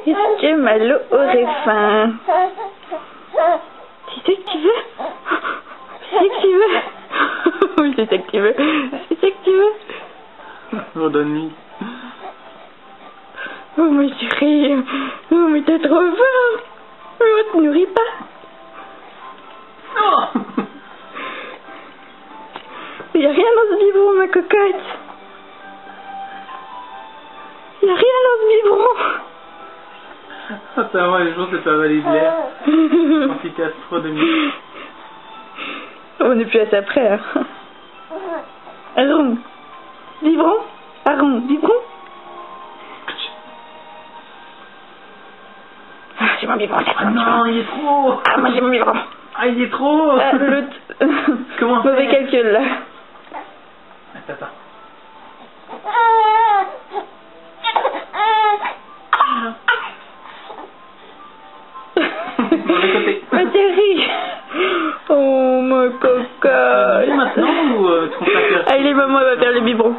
Est-ce que Malo aurait faim? C'est ça que tu veux? C'est ça que tu veux? Oui, c'est ça que tu veux. C'est ça que tu veux? Oh, Dani. Oh, ma chérie. Oh, mais t'as trop faim. Oh, on te nourrit pas. Oh. Il n'y a rien dans ce biberon, ma cocotte. Il n'y a rien dans ce biberon. Ah, ça va, les jours, c'est pas valide l'air. Efficace, trop de minutes. On n'est plus à ça près, hein. Aron. Biberon. Aron. Biberon. Ah, j'ai mon biberon. Ah non, il est trop. Ah, moi j'ai mon biberon. Ah, il est trop. Ah, l'autre. Comment mauvais faire? calcul, là. Attends. Mauvais côté. Ma chérie. Oh, ma cocotte. Maintenant ou tu comptes pas faire? Allez, maman, elle va faire le biberon.